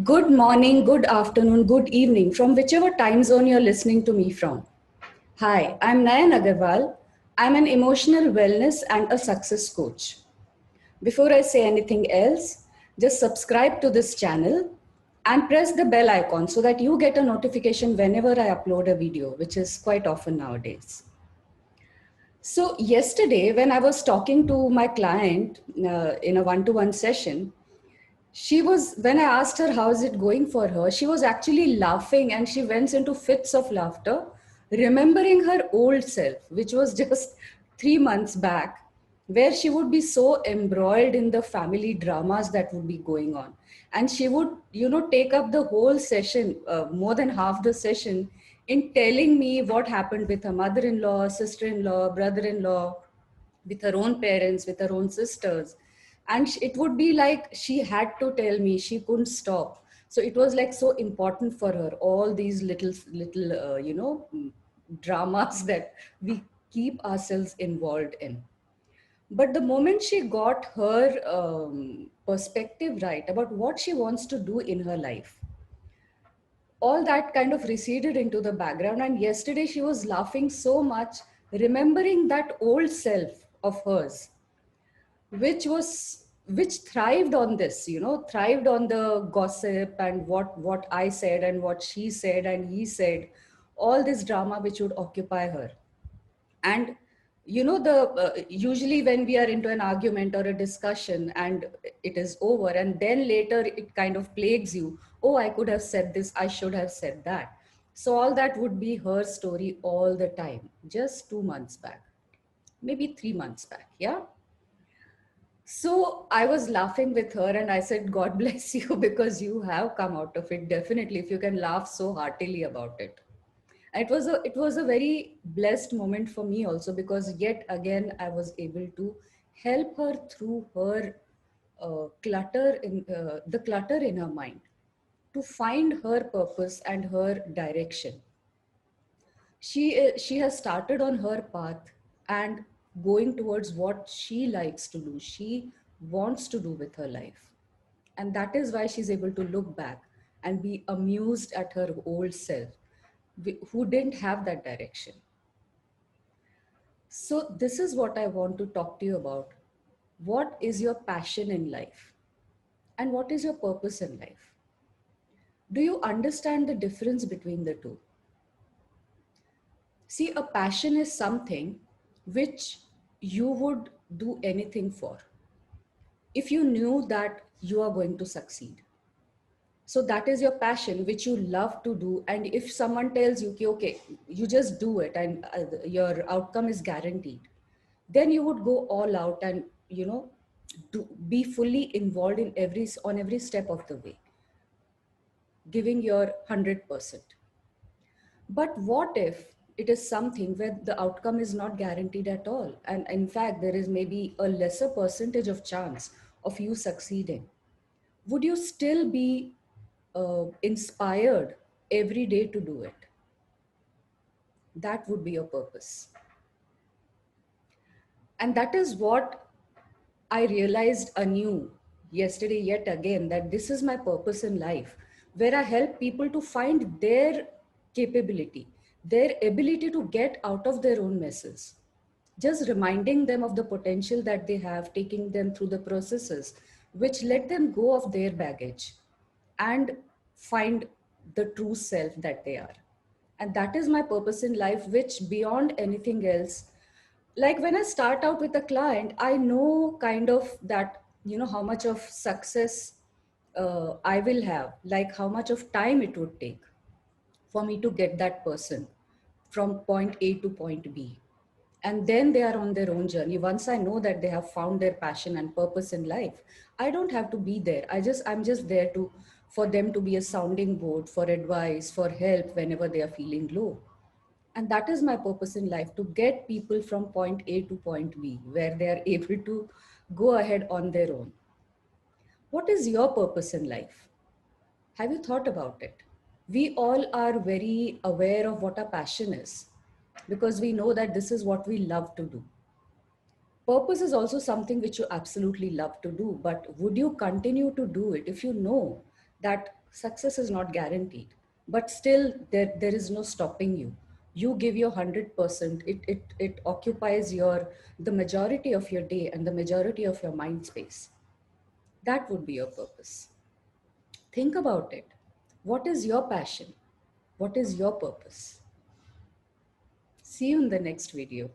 Good morning, good afternoon, good evening, from whichever time zone you're listening to me from. Hi, I'm Nayan Agarwal. I'm an emotional wellness and a success coach. Before I say anything else, just subscribe to this channel and press the bell icon so that you get a notification whenever I upload a video, which is quite often nowadays. So, yesterday, when I was talking to my client in a one to one session, when I asked her how is it going for her, she was actually laughing and she went into fits of laughter, remembering her old self, which was just 3 months back, where she would be so embroiled in the family dramas that would be going on. And she would, take up the whole session, more than half the session, in telling me what happened with her mother in law, sister in law, brother in law, with her own parents, with her own sisters. And it would be like she had to tell me, she couldn't stop. So it was like so important for her, all these little, dramas that we keep ourselves involved in. But the moment she got her perspective right about what she wants to do in her life, all that kind of receded into the background. And yesterday she was laughing so much, remembering that old self of hers, which thrived on this, thrived on the gossip and what I said and what she said and he said, all this drama which would occupy her. And the usually when we are into an argument or a discussion and it is over, and then later it kind of plagues you, oh, I could have said this, I should have said that. So all that would be her story all the time, just 2 months back, maybe 3 months back. Yeah. So I was laughing with her and I said, God bless you because you have come out of it. Definitely, if you can laugh so heartily about it. It was a very blessed moment for me also, because yet again I was able to help her through her the clutter in her mind, to find her purpose and her direction. She has started on her path and going towards what she likes to do, she wants to do with her life. And that is why she's able to look back and be amused at her old self, who didn't have that direction. So this is what I want to talk to you about. What is your passion in life, and what is your purpose in life? Do you understand the difference between the two? See, a passion is something which you would do anything for if you knew that you are going to succeed. So that is your passion, which you love to do. And if someone tells you, okay, you just do it and your outcome is guaranteed, then you would go all out and, be fully involved in on every step of the way, giving your 100%. But what if it is something where the outcome is not guaranteed at all? And in fact, there is maybe a lesser percentage of chance of you succeeding. Would you still be inspired every day to do it? That would be your purpose. And that is what I realized anew yesterday, yet again, that this is my purpose in life, where I help people to find their capability, their ability to get out of their own messes. Just reminding them of the potential that they have, taking them through the processes which let them go of their baggage and find the true self that they are. And that is my purpose in life, which beyond anything else, like when I start out with a client, I know kind of that, how much of success I will have, like how much of time it would take for me to get that person from point A to point B. And then they are on their own journey. Once I know that they have found their passion and purpose in life, I don't have to be there. I'm just there to, for them to be a sounding board for advice, for help whenever they are feeling low. And that is my purpose in life, to get people from point A to point B, where they are able to go ahead on their own. What is your purpose in life? Have you thought about it? We all are very aware of what our passion is, because we know that this is what we love to do. Purpose is also something which you absolutely love to do, but would you continue to do it if you know that success is not guaranteed, but still there is no stopping you. You give your 100%. It occupies the majority of your day and the majority of your mind space. That would be your purpose. Think about it. What is your passion? What is your purpose? See you in the next video.